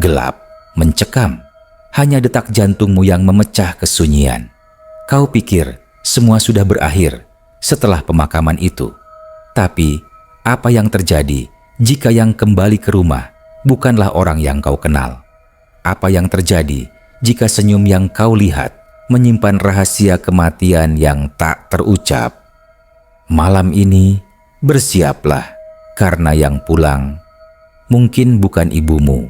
gelap, mencekam. Hanya detak jantungmu yang memecah kesunyian. Kau pikir semua sudah berakhir setelah pemakaman itu. Tapi, apa yang terjadi jika yang kembali ke rumah bukanlah orang yang kau kenal? Apa yang terjadi jika senyum yang kau lihat menyimpan rahasia kematian yang tak terucap? Malam ini, bersiaplah, karena yang pulang mungkin bukan ibumu.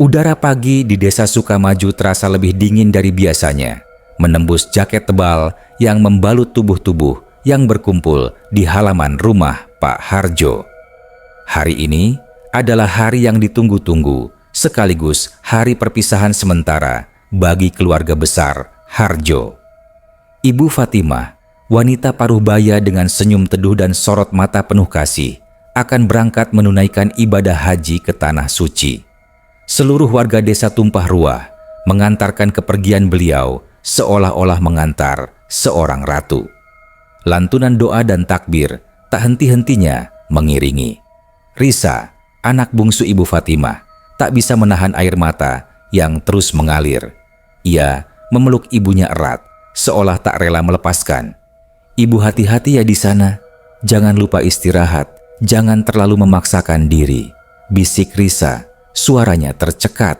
Udara pagi di Desa Sukamaju terasa lebih dingin dari biasanya, menembus jaket tebal yang membalut tubuh-tubuh yang berkumpul di halaman rumah Pak Harjo. Hari ini adalah hari yang ditunggu-tunggu, sekaligus hari perpisahan sementara bagi keluarga besar Harjo. Ibu Fatimah, wanita paruh baya dengan senyum teduh dan sorot mata penuh kasih, akan berangkat menunaikan ibadah haji ke Tanah Suci. Seluruh warga desa tumpah ruah mengantarkan kepergian beliau seolah-olah mengantar seorang ratu. Lantunan doa dan takbir tak henti-hentinya mengiringi. Risa, anak bungsu Ibu Fatimah, tak bisa menahan air mata yang terus mengalir. Ia memeluk ibunya erat, seolah tak rela melepaskan. "Ibu, hati-hati ya di sana. Jangan lupa istirahat, jangan terlalu memaksakan diri," bisik Risa. Suaranya tercekat.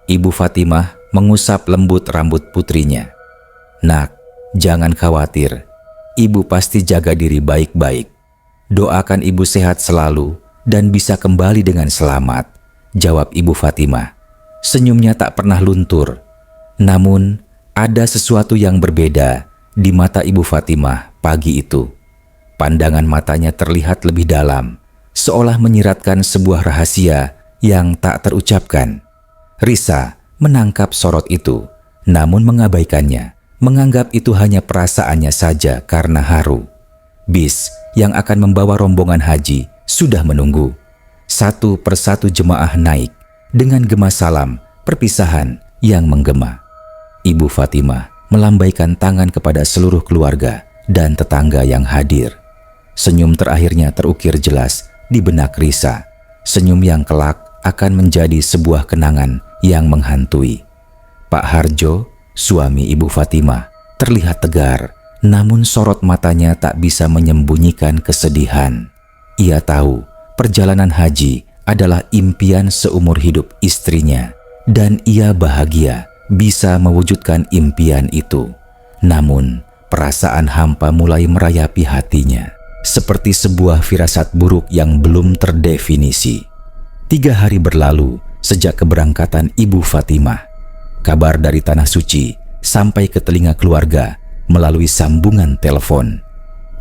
Ibu Fatimah mengusap lembut rambut putrinya. "Nak, jangan khawatir. Ibu pasti jaga diri baik-baik. Doakan ibu sehat selalu dan bisa kembali dengan selamat," jawab Ibu Fatimah. Senyumnya tak pernah luntur. Namun, ada sesuatu yang berbeda di mata Ibu Fatimah pagi itu. Pandangan matanya terlihat lebih dalam, seolah menyiratkan sebuah rahasia yang tak terucapkan. Risa menangkap sorot itu, namun mengabaikannya, menganggap itu hanya perasaannya saja karena haru. Bis yang akan membawa rombongan haji sudah menunggu. Satu persatu jemaah naik dengan gema salam perpisahan yang menggema. Ibu Fatimah melambaikan tangan kepada seluruh keluarga dan tetangga yang hadir. Senyum terakhirnya terukir jelas di benak Risa. Senyum yang kelak akan menjadi sebuah kenangan yang menghantui. Pak Harjo, suami Ibu Fatimah, terlihat tegar, namun sorot matanya tak bisa menyembunyikan kesedihan. Ia tahu perjalanan haji adalah impian seumur hidup istrinya, dan ia bahagia bisa mewujudkan impian itu. Namun, perasaan hampa mulai merayapi hatinya, seperti sebuah firasat buruk yang belum terdefinisi. 3 hari berlalu sejak keberangkatan Ibu Fatimah. Kabar dari Tanah Suci sampai ke telinga keluarga melalui sambungan telepon.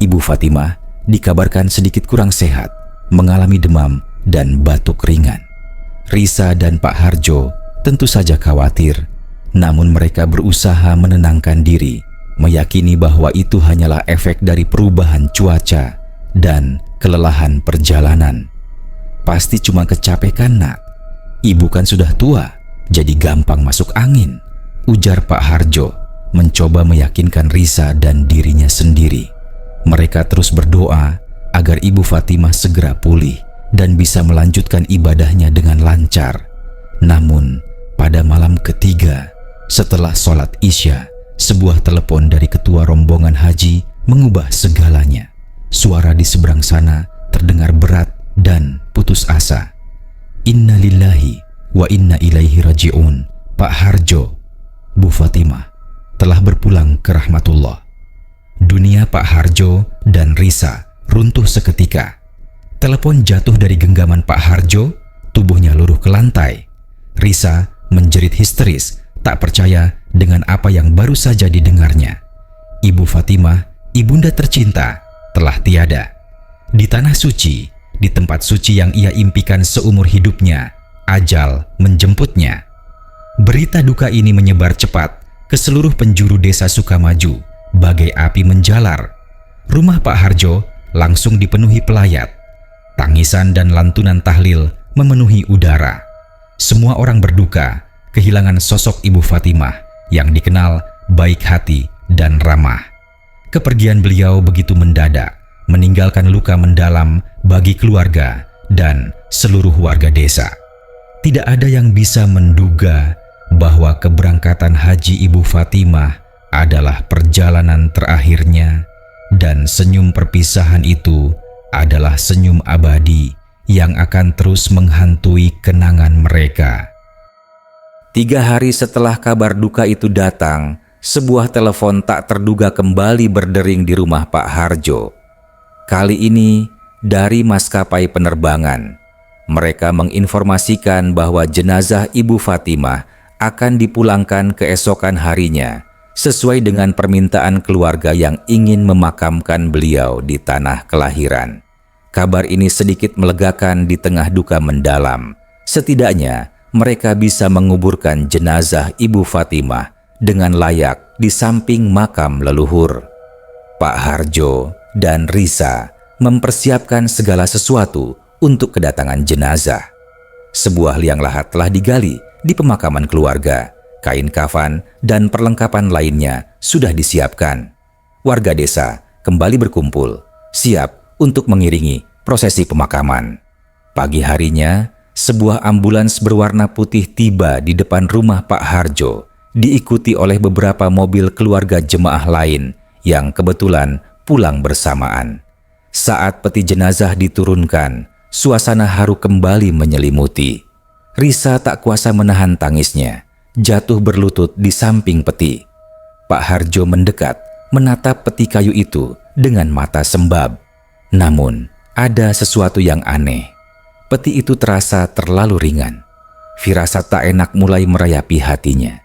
Ibu Fatimah dikabarkan sedikit kurang sehat, mengalami demam dan batuk ringan. Risa dan Pak Harjo tentu saja khawatir, namun mereka berusaha menenangkan diri, meyakini bahwa itu hanyalah efek dari perubahan cuaca dan kelelahan perjalanan. "Pasti cuma kecapekan, Nak. Ibu kan sudah tua, jadi gampang masuk angin," ujar Pak Harjo, mencoba meyakinkan Risa dan dirinya sendiri. Mereka terus berdoa agar Ibu Fatimah segera pulih dan bisa melanjutkan ibadahnya dengan lancar. Namun, pada malam ketiga, setelah sholat Isya, sebuah telepon dari ketua rombongan haji mengubah segalanya. Suara di seberang sana terdengar berat dan putus asa. "Inna lillahi wa inna ilaihi raji'un. Pak Harjo, Bu Fatimah telah berpulang ke rahmatullah." Dunia Pak Harjo dan Risa runtuh seketika. Telepon jatuh dari genggaman Pak Harjo, tubuhnya luruh ke lantai. Risa menjerit histeris, tak percaya dengan apa yang baru saja didengarnya. Ibu Fatimah, ibunda tercinta, telah tiada. Di Tanah Suci, di tempat suci yang ia impikan seumur hidupnya, ajal menjemputnya. Berita duka ini menyebar cepat ke seluruh penjuru Desa Sukamaju, bagai api menjalar. Rumah Pak Harjo langsung dipenuhi pelayat. Tangisan dan lantunan tahlil memenuhi udara. Semua orang berduka kehilangan sosok Ibu Fatimah yang dikenal baik hati dan ramah. Kepergian beliau begitu mendadak, meninggalkan luka mendalam bagi keluarga dan seluruh warga desa. Tidak ada yang bisa menduga bahwa keberangkatan haji Ibu Fatimah adalah perjalanan terakhirnya, dan senyum perpisahan itu adalah senyum abadi yang akan terus menghantui kenangan mereka. 3 hari setelah kabar duka itu datang, sebuah telepon tak terduga kembali berdering di rumah Pak Harjo. Kali ini dari maskapai penerbangan. Mereka menginformasikan bahwa jenazah Ibu Fatimah akan dipulangkan keesokan harinya sesuai dengan permintaan keluarga yang ingin memakamkan beliau di tanah kelahiran. Kabar ini sedikit melegakan di tengah duka mendalam. Setidaknya mereka bisa menguburkan jenazah Ibu Fatimah dengan layak di samping makam leluhur. Pak Harjo dan Risa mempersiapkan segala sesuatu untuk kedatangan jenazah. Sebuah liang lahat telah digali di pemakaman keluarga. Kain kafan dan perlengkapan lainnya sudah disiapkan. Warga desa kembali berkumpul, siap untuk mengiringi prosesi pemakaman. Pagi harinya, sebuah ambulans berwarna putih tiba di depan rumah Pak Harjo, diikuti oleh beberapa mobil keluarga jemaah lain yang kebetulan pulang bersamaan. Saat peti jenazah diturunkan, suasana haru kembali menyelimuti. Risa tak kuasa menahan tangisnya, jatuh berlutut di samping peti. Pak Harjo mendekat, menatap peti kayu itu dengan mata sembab. Namun, ada sesuatu yang aneh. Peti itu terasa terlalu ringan. Firasat tak enak mulai merayapi hatinya.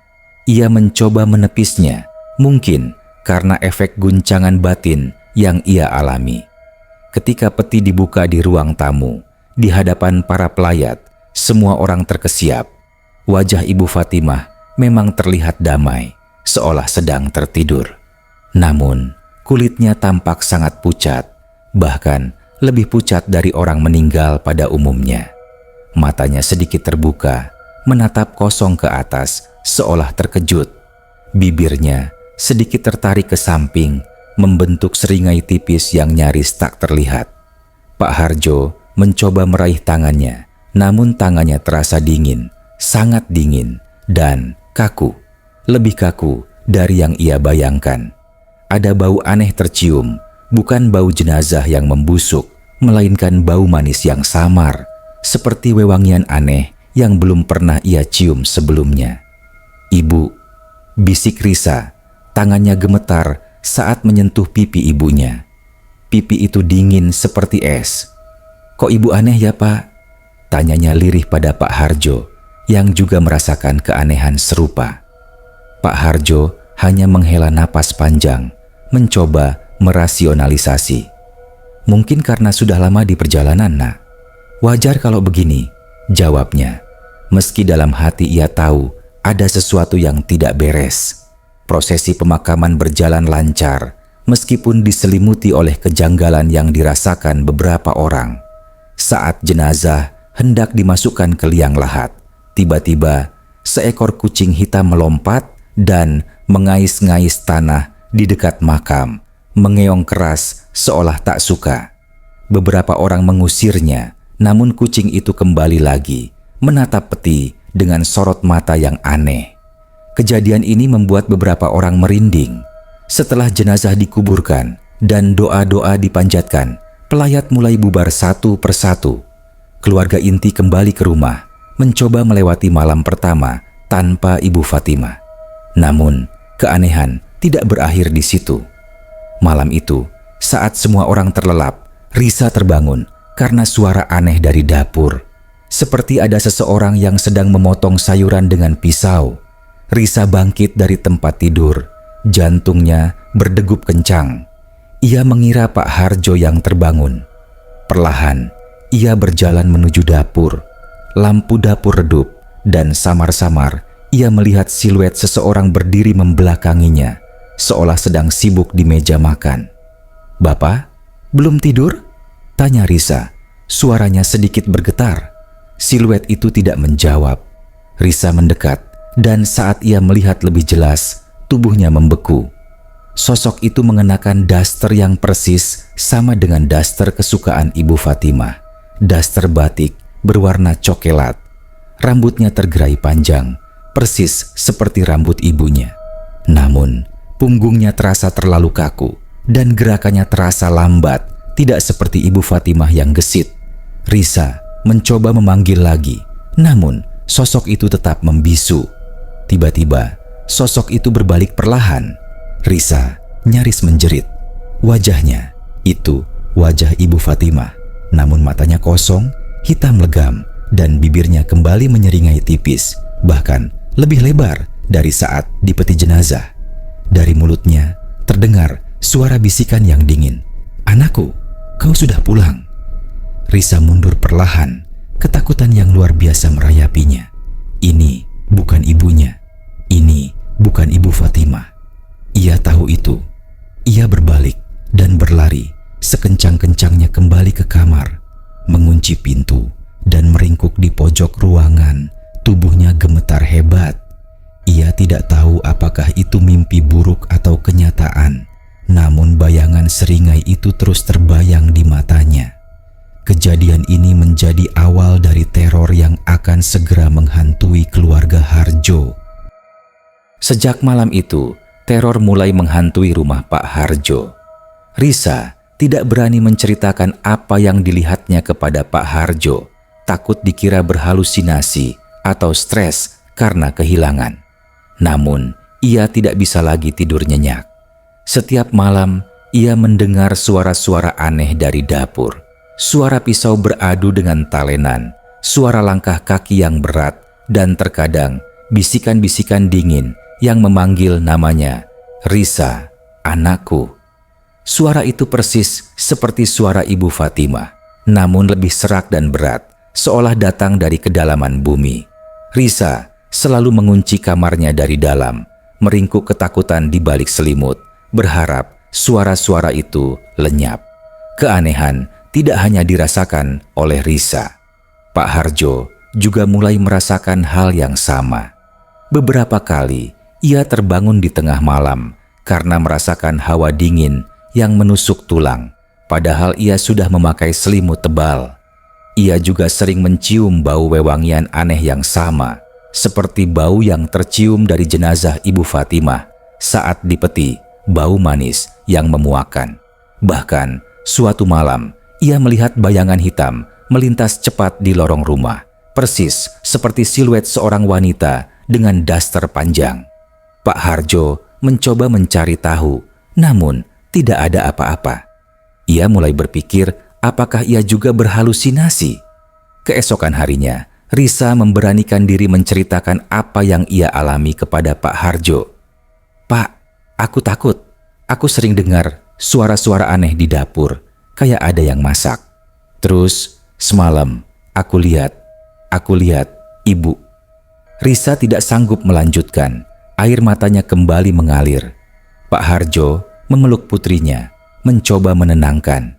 Ia mencoba menepisnya, mungkin karena efek guncangan batin yang ia alami. Ketika peti dibuka di ruang tamu, di hadapan para pelayat, semua orang terkesiap. Wajah Ibu Fatimah memang terlihat damai, seolah sedang tertidur. Namun, kulitnya tampak sangat pucat, bahkan lebih pucat dari orang meninggal pada umumnya. Matanya sedikit terbuka, menatap kosong ke atas, seolah terkejut. Bibirnya sedikit tertarik ke samping, membentuk seringai tipis yang nyaris tak terlihat. Pak Harjo mencoba meraih tangannya, namun tangannya terasa dingin, sangat dingin, dan kaku. Lebih kaku dari yang ia bayangkan. Ada bau aneh tercium, bukan bau jenazah yang membusuk, melainkan bau manis yang samar, seperti wewangian aneh yang belum pernah ia cium sebelumnya. "Ibu," bisik Risa, tangannya gemetar saat menyentuh pipi ibunya. Pipi itu dingin seperti es. "Kok ibu aneh ya, Pak?" tanyanya lirih pada Pak Harjo yang juga merasakan keanehan serupa. Pak Harjo hanya menghela napas panjang, mencoba merasionalisasi. "Mungkin karena sudah lama di perjalanan, Nak. Wajar kalau begini," jawabnya. Meski dalam hati ia tahu ada sesuatu yang tidak beres. Prosesi pemakaman berjalan lancar, meskipun diselimuti oleh kejanggalan yang dirasakan beberapa orang. Saat jenazah hendak dimasukkan ke liang lahat, tiba-tiba seekor kucing hitam melompat dan mengais-ngais tanah di dekat makam, mengeong keras seolah tak suka. Beberapa orang mengusirnya, namun kucing itu kembali lagi, menatap peti dengan sorot mata yang aneh. Kejadian ini membuat beberapa orang merinding. Setelah jenazah dikuburkan dan doa-doa dipanjatkan, pelayat mulai bubar satu persatu. Keluarga inti kembali ke rumah, mencoba melewati malam pertama tanpa Ibu Fatimah. Namun, keanehan tidak berakhir di situ. Malam itu, saat semua orang terlelap, Risa terbangun karena suara aneh dari dapur. Seperti ada seseorang yang sedang memotong sayuran dengan pisau. Risa bangkit dari tempat tidur, jantungnya berdegup kencang. Ia mengira Pak Harjo yang terbangun. Perlahan, ia berjalan menuju dapur. Lampu dapur redup dan samar-samar ia melihat siluet seseorang berdiri membelakanginya, seolah sedang sibuk di meja makan. "Bapak, belum tidur?" tanya Risa. Suaranya sedikit bergetar. Siluet itu tidak menjawab. Risa mendekat, dan saat ia melihat lebih jelas, tubuhnya membeku. Sosok itu mengenakan daster yang persis sama dengan daster kesukaan Ibu Fatimah. Daster batik berwarna coklat. Rambutnya tergerai panjang, persis seperti rambut ibunya. Namun, punggungnya terasa terlalu kaku dan gerakannya terasa lambat, tidak seperti Ibu Fatimah yang gesit. Risa mencoba memanggil lagi, namun sosok itu tetap membisu. Tiba-tiba, sosok itu berbalik perlahan. Risa nyaris menjerit. Wajahnya itu wajah Ibu Fatimah, namun matanya kosong, hitam legam, dan bibirnya kembali menyeringai tipis, bahkan lebih lebar dari saat di peti jenazah. Dari mulutnya terdengar suara bisikan yang dingin. "Anakku, kau sudah pulang." Risa mundur perlahan, ketakutan yang luar biasa merayapinya. Ini bukan ibunya. Ini bukan Ibu Fatimah. Ia tahu itu. Ia berbalik dan berlari sekencang-kencangnya kembali ke kamar, mengunci pintu dan meringkuk di pojok ruangan. Tubuhnya gemetar hebat. Ia tidak tahu apakah itu mimpi buruk atau kenyataan, namun bayangan seringai itu terus terbayang di matanya. Kejadian ini menjadi awal dari teror yang akan segera menghantui keluarga Harjo. Sejak malam itu, teror mulai menghantui rumah Pak Harjo. Risa tidak berani menceritakan apa yang dilihatnya kepada Pak Harjo, takut dikira berhalusinasi atau stres karena kehilangan. Namun, ia tidak bisa lagi tidur nyenyak. Setiap malam, ia mendengar suara-suara aneh dari dapur. Suara pisau beradu dengan talenan, suara langkah kaki yang berat, dan terkadang bisikan-bisikan dingin yang memanggil namanya, "Risa, anakku." Suara itu persis seperti suara Ibu Fatimah, namun lebih serak dan berat, seolah datang dari kedalaman bumi. Risa selalu mengunci kamarnya dari dalam, meringkuk ketakutan di balik selimut, berharap suara-suara itu lenyap. Keanehan tidak hanya dirasakan oleh Risa. Pak Harjo juga mulai merasakan hal yang sama. Beberapa kali, ia terbangun di tengah malam karena merasakan hawa dingin yang menusuk tulang, padahal ia sudah memakai selimut tebal. Ia juga sering mencium bau wewangian aneh yang sama, seperti bau yang tercium dari jenazah Ibu Fatimah saat di peti, bau manis yang memuakkan. Bahkan, suatu malam, ia melihat bayangan hitam melintas cepat di lorong rumah, persis seperti siluet seorang wanita dengan daster panjang. Pak Harjo mencoba mencari tahu, namun tidak ada apa-apa. Ia mulai berpikir apakah ia juga berhalusinasi. Keesokan harinya, Risa memberanikan diri menceritakan apa yang ia alami kepada Pak Harjo. "Pak, aku takut. Aku sering dengar suara-suara aneh di dapur, kayak ada yang masak. Terus semalam aku lihat ibu." Risa tidak sanggup melanjutkan. Air matanya kembali mengalir. Pak Harjo memeluk putrinya, mencoba menenangkan.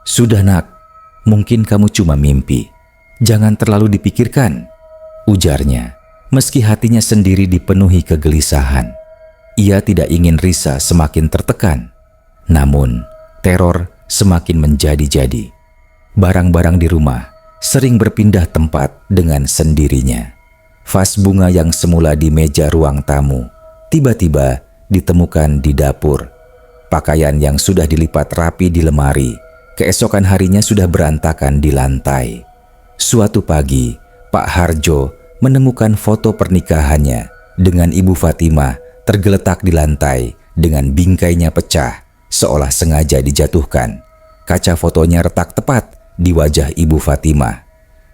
"Sudah nak, mungkin kamu cuma mimpi. Jangan terlalu dipikirkan," ujarnya, meski hatinya sendiri dipenuhi kegelisahan. Ia tidak ingin Risa semakin tertekan. Namun, teror semakin menjadi-jadi. Barang-barang di rumah sering berpindah tempat dengan sendirinya. Vas bunga yang semula di meja ruang tamu tiba-tiba ditemukan di dapur. Pakaian yang sudah dilipat rapi di lemari keesokan harinya sudah berantakan di lantai. Suatu pagi, Pak Harjo menemukan foto pernikahannya dengan Ibu Fatimah tergeletak di lantai dengan bingkainya pecah, seolah sengaja dijatuhkan. Kaca fotonya retak tepat di wajah Ibu Fatimah.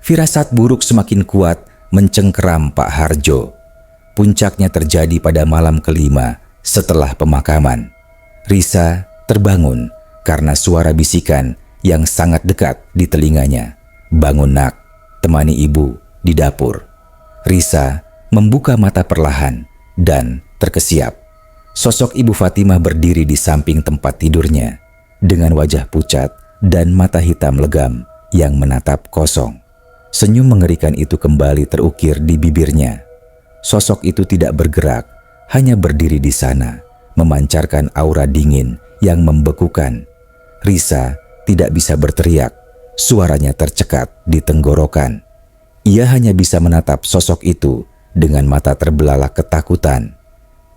Firasat buruk semakin kuat mencengkeram Pak Harjo. Puncaknya terjadi pada malam kelima setelah pemakaman. Risa terbangun karena suara bisikan yang sangat dekat di telinganya. "Bangun nak, temani ibu di dapur." Risa membuka mata perlahan dan terkesiap. Sosok Ibu Fatimah berdiri di samping tempat tidurnya dengan wajah pucat dan mata hitam legam yang menatap kosong. Senyum mengerikan itu kembali terukir di bibirnya. Sosok itu tidak bergerak, hanya berdiri di sana, memancarkan aura dingin yang membekukan. Risa tidak bisa berteriak, suaranya tercekat di tenggorokan. Ia hanya bisa menatap sosok itu dengan mata terbelalak ketakutan.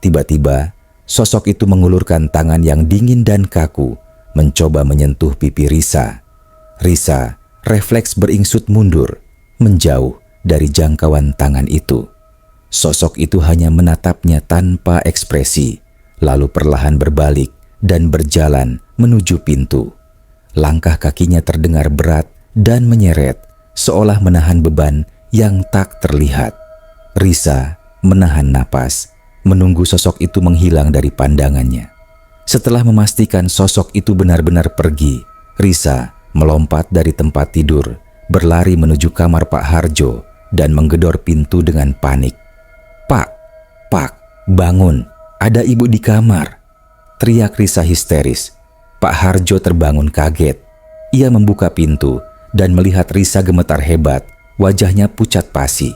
Tiba-tiba, sosok itu mengulurkan tangan yang dingin dan kaku, mencoba menyentuh pipi Risa. Risa refleks beringsut mundur, menjauh dari jangkauan tangan itu. Sosok itu hanya menatapnya tanpa ekspresi, lalu perlahan berbalik dan berjalan menuju pintu. Langkah kakinya terdengar berat dan menyeret, seolah menahan beban yang tak terlihat. Risa menahan napas, menunggu sosok itu menghilang dari pandangannya. Setelah memastikan sosok itu benar-benar pergi, Risa melompat dari tempat tidur, berlari menuju kamar Pak Harjo dan menggedor pintu dengan panik. Pak, bangun, ada ibu di kamar," teriak Risa histeris. Pak Harjo terbangun kaget. Ia membuka pintu dan melihat Risa gemetar hebat, wajahnya pucat pasi.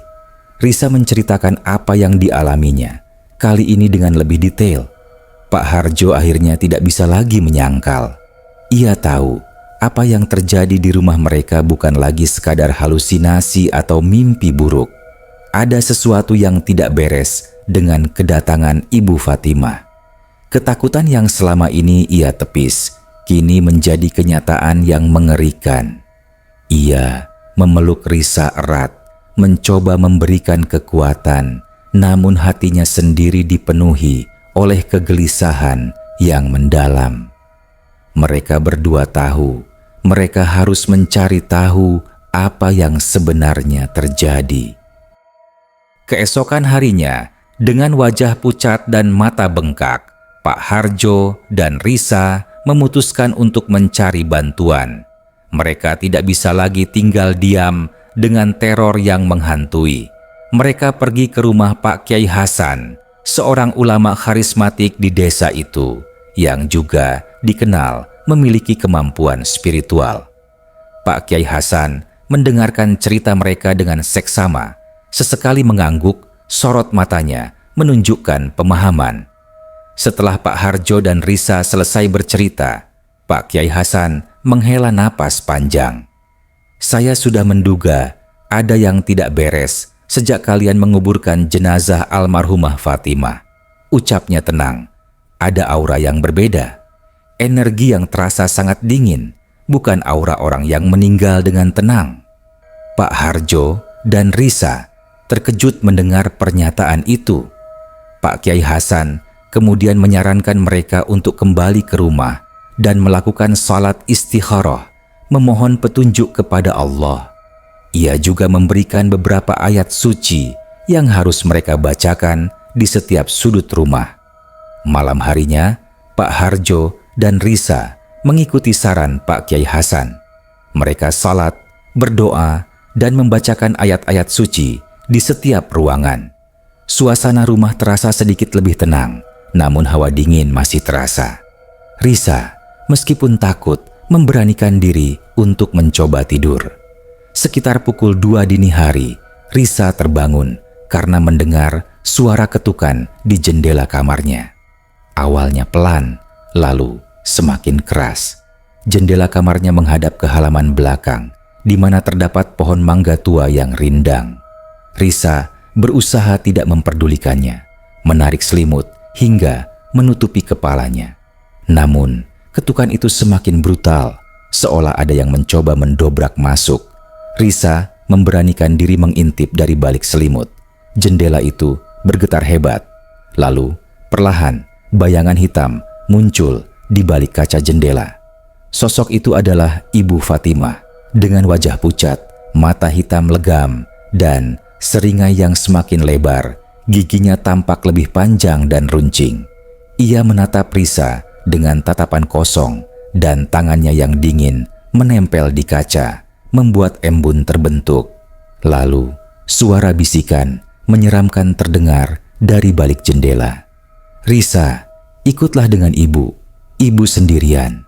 Risa menceritakan apa yang dialaminya, kali ini dengan lebih detail. Pak Harjo akhirnya tidak bisa lagi menyangkal. Ia tahu apa yang terjadi di rumah mereka bukan lagi sekadar halusinasi atau mimpi buruk. Ada sesuatu yang tidak beres dengan kedatangan Ibu Fatimah. Ketakutan yang selama ini ia tepis, kini menjadi kenyataan yang mengerikan. Ia memeluk Risa erat, mencoba memberikan kekuatan, namun hatinya sendiri dipenuhi oleh kegelisahan yang mendalam. Mereka berdua tahu, mereka harus mencari tahu apa yang sebenarnya terjadi. Keesokan harinya, dengan wajah pucat dan mata bengkak, Pak Harjo dan Risa memutuskan untuk mencari bantuan. Mereka tidak bisa lagi tinggal diam dengan teror yang menghantui. Mereka pergi ke rumah Pak Kiai Hasan, seorang ulama karismatik di desa itu, yang juga dikenal memiliki kemampuan spiritual. Pak Kiai Hasan mendengarkan cerita mereka dengan seksama. Sesekali mengangguk, sorot matanya menunjukkan pemahaman. Setelah Pak Harjo dan Risa selesai bercerita, Pak Kiai Hasan menghela napas panjang. "Saya sudah menduga ada yang tidak beres sejak kalian menguburkan jenazah almarhumah Fatimah," ucapnya tenang. "Ada aura yang berbeda, energi yang terasa sangat dingin, bukan aura orang yang meninggal dengan tenang." Pak Harjo dan Risa terkejut mendengar pernyataan itu. Pak Kiai Hasan kemudian menyarankan mereka untuk kembali ke rumah dan melakukan salat istikharah, memohon petunjuk kepada Allah. Ia juga memberikan beberapa ayat suci yang harus mereka bacakan di setiap sudut rumah. Malam harinya, Pak Harjo dan Risa mengikuti saran Pak Kiai Hasan. Mereka salat, berdoa, dan membacakan ayat-ayat suci di setiap ruangan. Suasana rumah terasa sedikit lebih tenang, namun hawa dingin masih terasa. Risa, meskipun takut, memberanikan diri untuk mencoba tidur. Sekitar pukul 2 dini hari, Risa terbangun karena mendengar suara ketukan di jendela kamarnya. Awalnya pelan, lalu semakin keras. Jendela kamarnya menghadap ke halaman belakang, di mana terdapat pohon mangga tua yang rindang. Risa berusaha tidak memperdulikannya, menarik selimut hingga menutupi kepalanya. Namun, ketukan itu semakin brutal, seolah ada yang mencoba mendobrak masuk. Risa memberanikan diri mengintip dari balik selimut. Jendela itu bergetar hebat. Lalu, perlahan, bayangan hitam muncul di balik kaca jendela. Sosok itu adalah Ibu Fatimah dengan wajah pucat, mata hitam legam, dan seringai yang semakin lebar. Giginya tampak lebih panjang dan runcing. Ia menatap Risa dengan tatapan kosong, dan tangannya yang dingin menempel di kaca, membuat embun terbentuk. Lalu, suara bisikan menyeramkan terdengar dari balik jendela. "Risa, ikutlah dengan ibu. Ibu sendirian."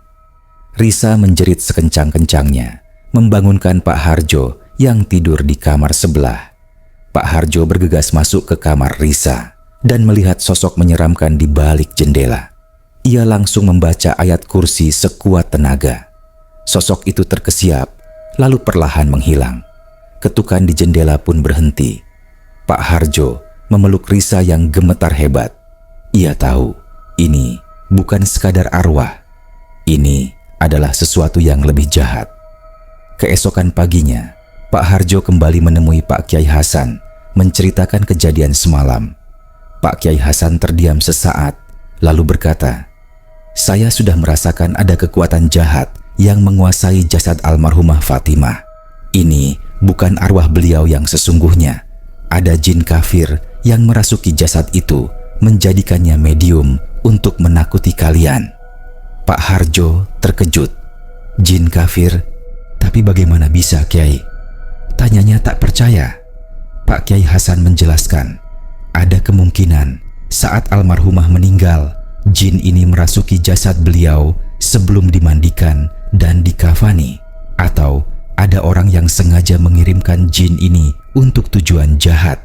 Risa menjerit sekencang-kencangnya, membangunkan Pak Harjo yang tidur di kamar sebelah. Pak Harjo bergegas masuk ke kamar Risa. dan melihat sosok menyeramkan di balik jendela. Ia langsung membaca ayat kursi sekuat tenaga. Sosok itu terkesiap, lalu perlahan menghilang. Ketukan di jendela pun berhenti. Pak Harjo memeluk Risa yang gemetar hebat. Ia tahu ini bukan sekadar arwah. Ini adalah sesuatu yang lebih jahat. Keesokan paginya, Pak Harjo kembali menemui Pak Kyai Hasan menceritakan kejadian semalam. Pak Kyai Hasan terdiam sesaat, lalu berkata, "Saya sudah merasakan ada kekuatan jahat yang menguasai jasad almarhumah Fatimah. Ini bukan arwah beliau yang sesungguhnya. Ada jin kafir yang merasuki jasad itu, menjadikannya medium untuk menakuti kalian." Pak Harjo terkejut. "Jin kafir? Tapi bagaimana bisa, Kyai?" Tanyanya tak percaya. Pak Kyai Hasan menjelaskan, ada kemungkinan saat almarhumah meninggal, jin ini merasuki jasad beliau sebelum dimandikan dan dikafani. Atau ada orang yang sengaja mengirimkan jin ini untuk tujuan jahat.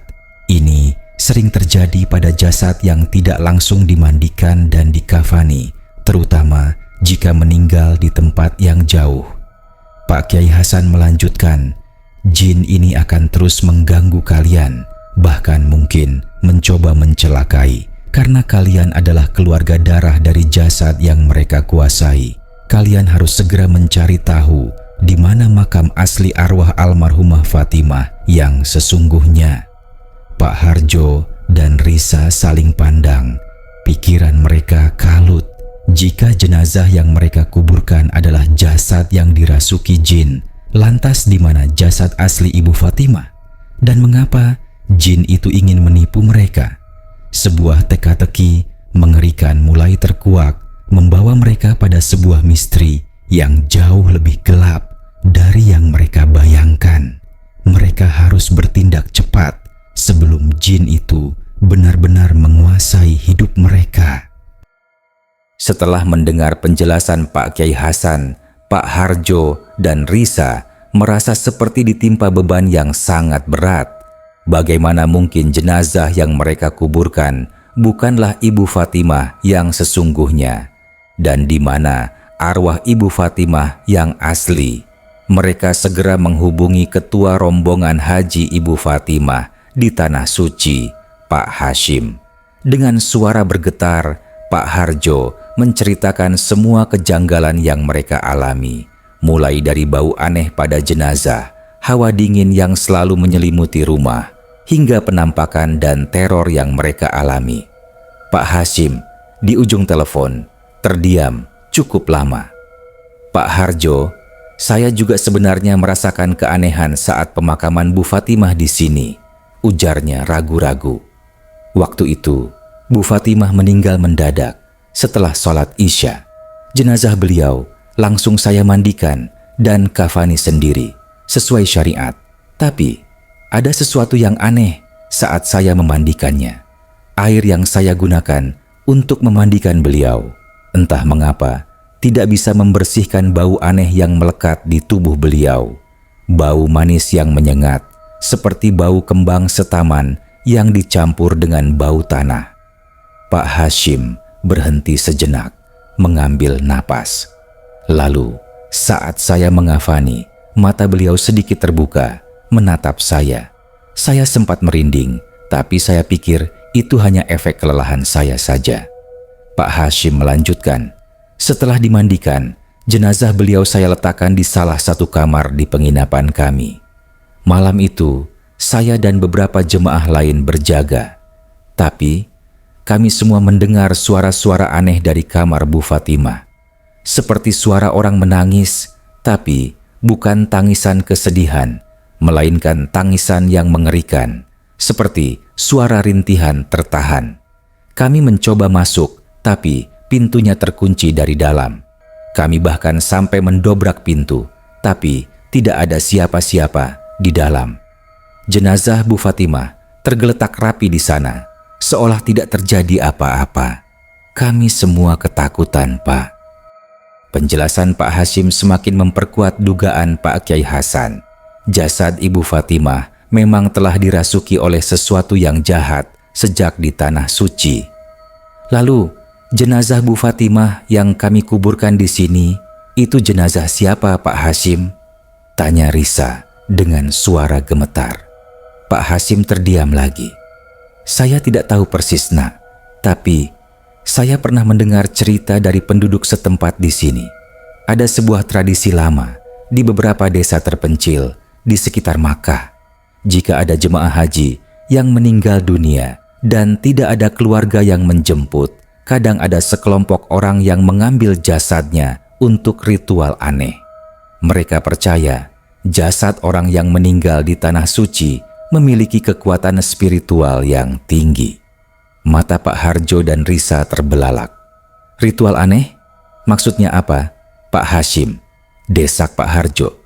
Ini sering terjadi pada jasad yang tidak langsung dimandikan dan dikafani, terutama jika meninggal di tempat yang jauh. Pak Kyai Hasan melanjutkan, jin ini akan terus mengganggu kalian, bahkan mungkin mencoba mencelakai, karena kalian adalah keluarga darah dari jasad yang mereka kuasai. Kalian harus segera mencari tahu di mana makam asli arwah almarhumah Fatimah yang sesungguhnya. Pak Harjo dan Risa saling pandang. Pikiran mereka kalut. Jika jenazah yang mereka kuburkan adalah jasad yang dirasuki jin, lantas di mana jasad asli Ibu Fatimah? Dan mengapa jin itu ingin menipu mereka? Sebuah teka-teki mengerikan mulai terkuak, membawa mereka pada sebuah misteri yang jauh lebih gelap dari yang mereka bayangkan. Mereka harus bertindak cepat sebelum jin itu benar-benar menguasai hidup mereka. Setelah mendengar penjelasan Pak Kyai Hasan, Pak Harjo dan Risa merasa seperti ditimpa beban yang sangat berat. Bagaimana mungkin jenazah yang mereka kuburkan bukanlah Ibu Fatimah yang sesungguhnya? Dan di mana arwah Ibu Fatimah yang asli? Mereka segera menghubungi ketua rombongan haji Ibu Fatimah di Tanah Suci, Pak Hashim. Dengan suara bergetar, Pak Harjo menceritakan semua kejanggalan yang mereka alami, mulai dari bau aneh pada jenazah, hawa dingin yang selalu menyelimuti rumah, hingga penampakan dan teror yang mereka alami. Pak Hashim di ujung telepon terdiam cukup lama. "Pak Harjo, saya juga sebenarnya merasakan keanehan saat pemakaman Bu Fatimah di sini," ujarnya ragu-ragu. "Waktu itu, Bu Fatimah meninggal mendadak setelah sholat Isya. Jenazah beliau langsung saya mandikan dan kafani sendiri sesuai syariat. Tapi ada sesuatu yang aneh saat saya memandikannya. Air yang saya gunakan untuk memandikan beliau, entah mengapa, tidak bisa membersihkan bau aneh yang melekat di tubuh beliau. Bau manis yang menyengat, seperti bau kembang setaman yang dicampur dengan bau tanah." Pak Hashim berhenti sejenak, mengambil napas. Lalu, saat saya mengafani, mata beliau sedikit terbuka, menatap saya. Saya sempat merinding, tapi saya pikir itu hanya efek kelelahan saya saja. Pak Hashim melanjutkan, "Setelah dimandikan, jenazah beliau saya letakkan di salah satu kamar di penginapan kami. Malam itu, saya dan beberapa jemaah lain berjaga. Tapi kami semua mendengar suara-suara aneh dari kamar Bu Fatimah. Seperti suara orang menangis, tapi bukan tangisan kesedihan, melainkan tangisan yang mengerikan, seperti suara rintihan tertahan. Kami mencoba masuk, tapi pintunya terkunci dari dalam. Kami bahkan sampai mendobrak pintu, tapi tidak ada siapa-siapa di dalam. Jenazah Bu Fatimah tergeletak rapi di sana, seolah tidak terjadi apa-apa. Kami semua ketakutan, Pak." Penjelasan Pak Hashim semakin memperkuat dugaan Pak Kyai Hasan. Jasad Ibu Fatimah memang telah dirasuki oleh sesuatu yang jahat sejak di Tanah Suci. Lalu, jenazah Bu Fatimah yang kami kuburkan di sini, itu jenazah siapa, Pak Hashim? Tanya Risa dengan suara gemetar. Pak Hashim terdiam lagi. Saya tidak tahu persis, Nak, tapi saya pernah mendengar cerita dari penduduk setempat di sini. Ada sebuah tradisi lama di beberapa desa terpencil di sekitar Makkah. Jika ada jemaah haji yang meninggal dunia dan tidak ada keluarga yang menjemput, kadang ada sekelompok orang yang mengambil jasadnya untuk ritual aneh. Mereka percaya jasad orang yang meninggal di Tanah Suci memiliki kekuatan spiritual yang tinggi. Mata Pak Harjo dan Risa terbelalak. Ritual aneh? Maksudnya apa, Pak Hashim? Desak Pak Harjo.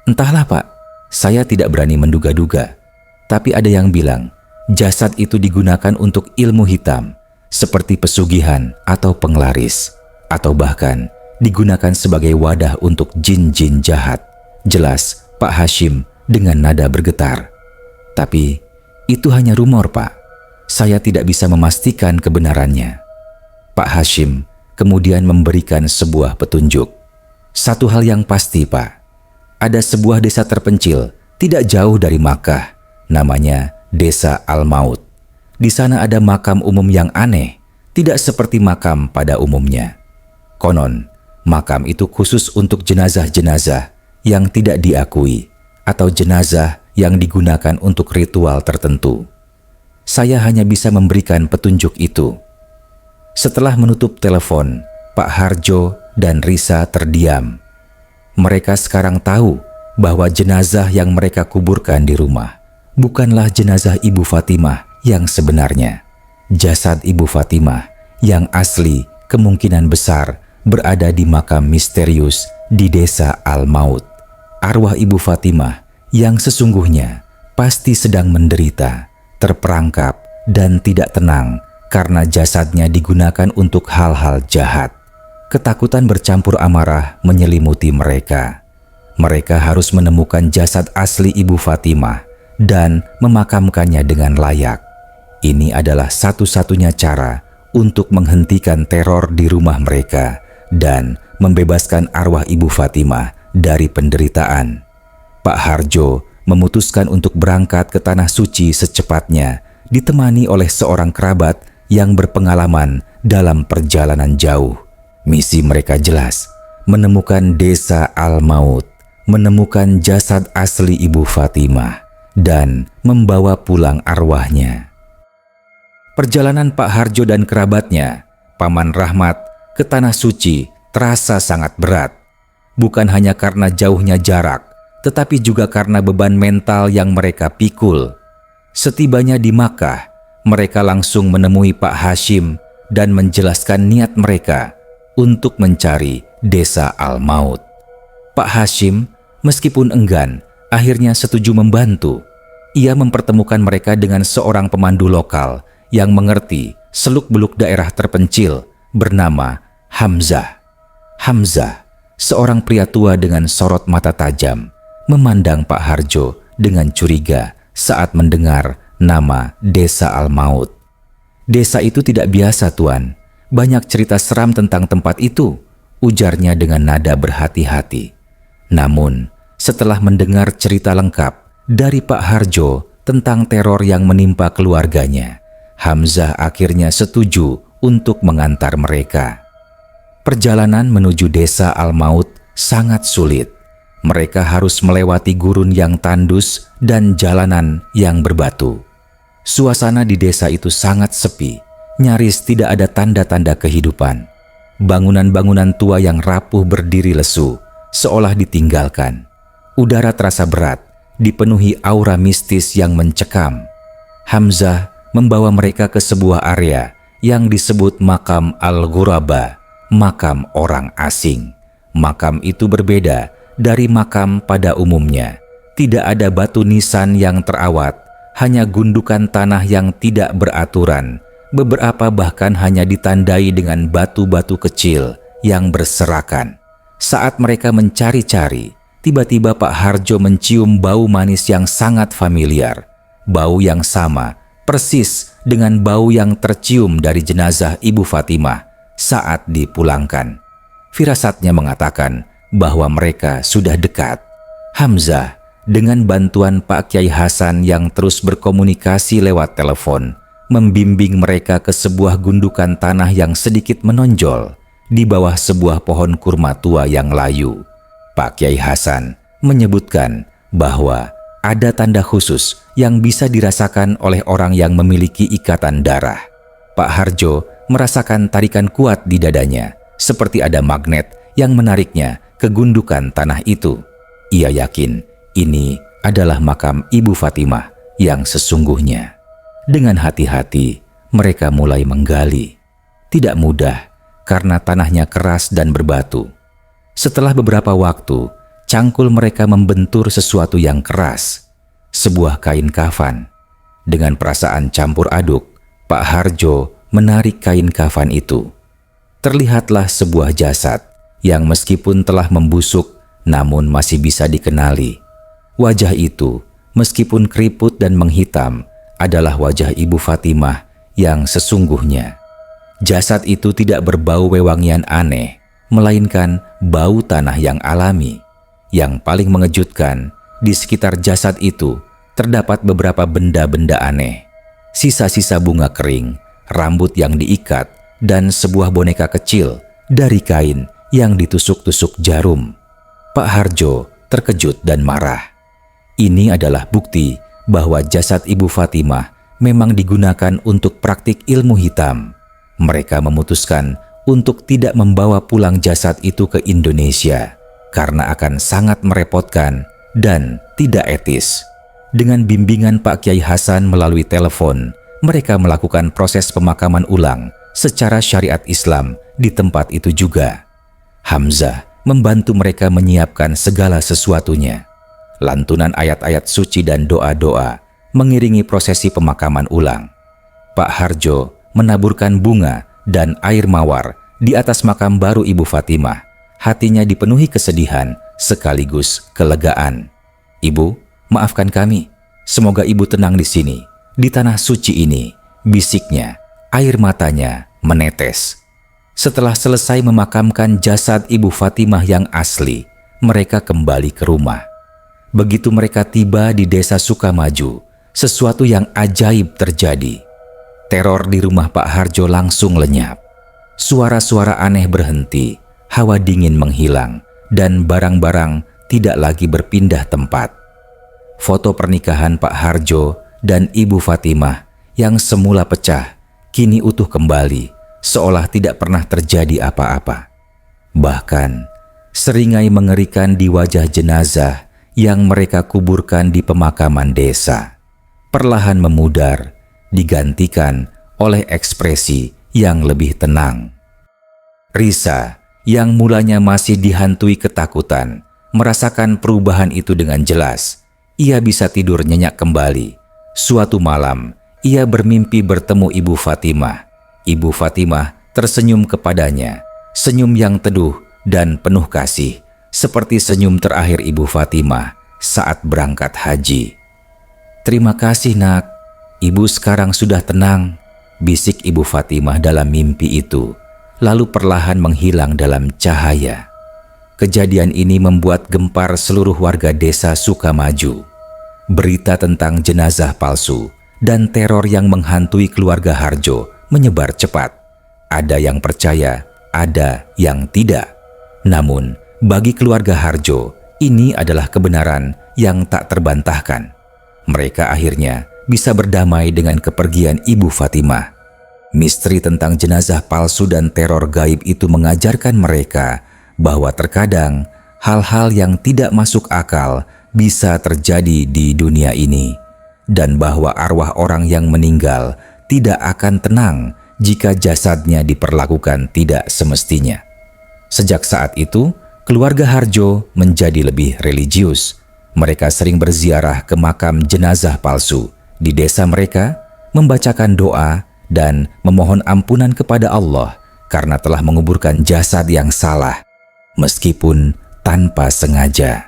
Entahlah, Pak, saya tidak berani menduga-duga. Tapi ada yang bilang jasad itu digunakan untuk ilmu hitam, seperti pesugihan atau penglaris, atau bahkan digunakan sebagai wadah untuk jin-jin jahat. Jelas Pak Hashim dengan nada bergetar. Tapi itu hanya rumor, Pak. Saya tidak bisa memastikan kebenarannya. Pak Hashim kemudian memberikan sebuah petunjuk. Satu hal yang pasti, Pak. Ada sebuah desa terpencil tidak jauh dari Makkah, namanya Desa Al-Maut. Di sana ada makam umum yang aneh, tidak seperti makam pada umumnya. Konon, makam itu khusus untuk jenazah-jenazah yang tidak diakui atau jenazah yang digunakan untuk ritual tertentu. Saya hanya bisa memberikan petunjuk itu. Setelah menutup telepon, Pak Harjo dan Risa terdiam. Mereka sekarang tahu bahwa jenazah yang mereka kuburkan di rumah bukanlah jenazah Ibu Fatimah yang sebenarnya. Jasad Ibu Fatimah yang asli kemungkinan besar berada di makam misterius di Desa Al-Maut. Arwah Ibu Fatimah yang sesungguhnya pasti sedang menderita, terperangkap, dan tidak tenang karena jasadnya digunakan untuk hal-hal jahat. Ketakutan bercampur amarah menyelimuti mereka. Mereka harus menemukan jasad asli Ibu Fatimah dan memakamkannya dengan layak. Ini adalah satu-satunya cara untuk menghentikan teror di rumah mereka dan membebaskan arwah Ibu Fatimah dari penderitaan. Pak Harjo memutuskan untuk berangkat ke Tanah Suci secepatnya, ditemani oleh seorang kerabat yang berpengalaman dalam perjalanan jauh. Misi mereka jelas, menemukan Desa Al-Maut, menemukan jasad asli Ibu Fatimah, dan membawa pulang arwahnya. Perjalanan Pak Harjo dan kerabatnya, Paman Rahmat, ke Tanah Suci terasa sangat berat. Bukan hanya karena jauhnya jarak, tetapi juga karena beban mental yang mereka pikul. Setibanya di Makkah, mereka langsung menemui Pak Hashim dan menjelaskan niat mereka untuk mencari Desa Al-Maut. Pak Hashim, meskipun enggan, akhirnya setuju membantu. Ia mempertemukan mereka dengan seorang pemandu lokal yang mengerti seluk-beluk daerah terpencil bernama Hamzah. Hamzah, seorang pria tua dengan sorot mata tajam, memandang Pak Harjo dengan curiga saat mendengar nama Desa Al-Maut. Desa itu tidak biasa, Tuan. Banyak cerita seram tentang tempat itu, ujarnya dengan nada berhati-hati. Namun, setelah mendengar cerita lengkap dari Pak Harjo tentang teror yang menimpa keluarganya, Hamzah akhirnya setuju untuk mengantar mereka. Perjalanan menuju Desa Al-Maut sangat sulit. Mereka harus melewati gurun yang tandus dan jalanan yang berbatu. Suasana di desa itu sangat sepi, nyaris tidak ada tanda-tanda kehidupan. Bangunan-bangunan tua yang rapuh berdiri lesu, seolah ditinggalkan. Udara terasa berat, dipenuhi aura mistis yang mencekam. Hamzah membawa mereka ke sebuah area yang disebut Makam Al-Ghuraba, makam orang asing. Makam itu berbeda dari makam pada umumnya. Tidak ada batu nisan yang terawat, hanya gundukan tanah yang tidak beraturan. Beberapa bahkan hanya ditandai dengan batu-batu kecil yang berserakan. Saat mereka mencari-cari, tiba-tiba Pak Harjo mencium bau manis yang sangat familiar. Bau yang sama persis dengan bau yang tercium dari jenazah Ibu Fatimah saat dipulangkan. Firasatnya mengatakan bahwa mereka sudah dekat. Hamzah dengan bantuan Pak Kiai Hasan yang terus berkomunikasi lewat telepon, membimbing mereka ke sebuah gundukan tanah yang sedikit menonjol di bawah sebuah pohon kurma tua yang layu. Pak Kiai Hasan menyebutkan bahwa ada tanda khusus yang bisa dirasakan oleh orang yang memiliki ikatan darah. Pak Harjo merasakan tarikan kuat di dadanya, seperti ada magnet yang menariknya ke gundukan tanah itu. Ia yakin ini adalah makam Ibu Fatimah yang sesungguhnya. Dengan hati-hati, mereka mulai menggali. Tidak mudah karena tanahnya keras dan berbatu. Setelah beberapa waktu, cangkul mereka membentur sesuatu yang keras, sebuah kain kafan. Dengan perasaan campur aduk, Pak Harjo menarik kain kafan itu. Terlihatlah sebuah jasad yang meskipun telah membusuk, namun masih bisa dikenali. Wajah itu, meskipun keriput dan menghitam, adalah wajah Ibu Fatimah yang sesungguhnya. Jasad itu tidak berbau wewangian aneh, melainkan bau tanah yang alami. Yang paling mengejutkan, di sekitar jasad itu terdapat beberapa benda-benda aneh. Sisa-sisa bunga kering, rambut yang diikat, dan sebuah boneka kecil dari kain yang ditusuk-tusuk jarum. Pak Harjo terkejut dan marah. Ini adalah bukti bahwa jasad Ibu Fatimah memang digunakan untuk praktik ilmu hitam. Mereka memutuskan untuk tidak membawa pulang jasad itu ke Indonesia karena akan sangat merepotkan dan tidak etis. Dengan bimbingan Pak Kiai Hasan melalui telepon, mereka melakukan proses pemakaman ulang secara syariat Islam di tempat itu juga. Hamzah membantu mereka menyiapkan segala sesuatunya. Lantunan ayat-ayat suci dan doa-doa mengiringi prosesi pemakaman ulang. Pak Harjo menaburkan bunga dan air mawar di atas makam baru Ibu Fatimah. Hatinya dipenuhi kesedihan sekaligus kelegaan. "Ibu, maafkan kami. Semoga Ibu tenang di sini, di tanah suci ini," bisiknya. Air matanya menetes. Setelah selesai memakamkan jasad Ibu Fatimah yang asli, mereka kembali ke rumah. Begitu mereka tiba di desa Sukamaju, sesuatu yang ajaib terjadi. Teror di rumah Pak Harjo langsung lenyap. Suara-suara aneh berhenti, hawa dingin menghilang, dan barang-barang tidak lagi berpindah tempat. Foto pernikahan Pak Harjo dan Ibu Fatimah yang semula pecah, kini utuh kembali, seolah tidak pernah terjadi apa-apa. Bahkan, seringai mengerikan di wajah jenazah yang mereka kuburkan di pemakaman desa, perlahan memudar, digantikan oleh ekspresi yang lebih tenang. Risa, yang mulanya masih dihantui ketakutan, merasakan perubahan itu dengan jelas. Ia bisa tidur nyenyak kembali. Suatu malam, ia bermimpi bertemu Ibu Fatimah. Ibu Fatimah tersenyum kepadanya, senyum yang teduh dan penuh kasih, seperti senyum terakhir Ibu Fatimah saat berangkat haji. "Terima kasih, Nak. Ibu sekarang sudah tenang," bisik Ibu Fatimah dalam mimpi itu, lalu perlahan menghilang dalam cahaya. Kejadian ini membuat gempar seluruh warga desa Sukamaju. Berita tentang jenazah palsu dan teror yang menghantui keluarga Harjo menyebar cepat. Ada yang percaya, ada yang tidak. Namun, bagi keluarga Harjo, ini adalah kebenaran yang tak terbantahkan. Mereka akhirnya bisa berdamai dengan kepergian Ibu Fatimah. Misteri tentang jenazah palsu dan teror gaib itu mengajarkan mereka bahwa terkadang hal-hal yang tidak masuk akal bisa terjadi di dunia ini, dan bahwa arwah orang yang meninggal tidak akan tenang jika jasadnya diperlakukan tidak semestinya. Sejak saat itu, keluarga Harjo menjadi lebih religius. Mereka sering berziarah ke makam jenazah palsu di desa mereka, membacakan doa dan memohon ampunan kepada Allah karena telah menguburkan jasad yang salah, meskipun tanpa sengaja.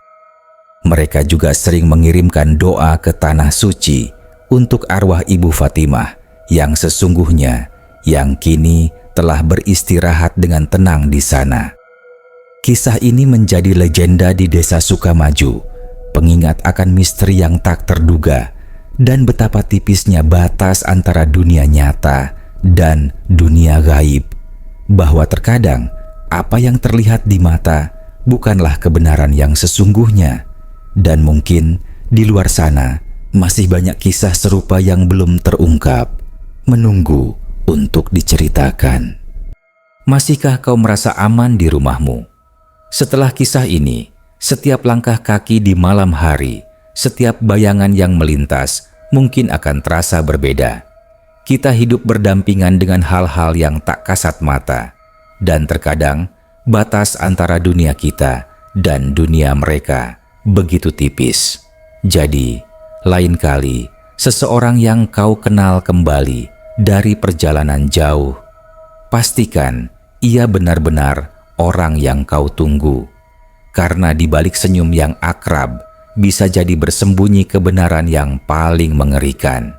Mereka juga sering mengirimkan doa ke tanah suci untuk arwah Ibu Fatimah yang sesungguhnya, yang kini telah beristirahat dengan tenang di sana. Kisah ini menjadi legenda di Desa Sukamaju, pengingat akan misteri yang tak terduga dan betapa tipisnya batas antara dunia nyata dan dunia gaib, bahwa terkadang apa yang terlihat di mata bukanlah kebenaran yang sesungguhnya, dan mungkin di luar sana masih banyak kisah serupa yang belum terungkap, menunggu untuk diceritakan. Masihkah kau merasa aman di rumahmu? Setelah kisah ini, setiap langkah kaki di malam hari, setiap bayangan yang melintas mungkin akan terasa berbeda. Kita hidup berdampingan dengan hal-hal yang tak kasat mata, dan terkadang batas antara dunia kita dan dunia mereka begitu tipis. Jadi, lain kali seseorang yang kau kenal kembali dari perjalanan jauh, pastikan ia benar-benar orang yang kau tunggu. Karena di balik senyum yang akrab bisa jadi bersembunyi kebenaran yang paling mengerikan.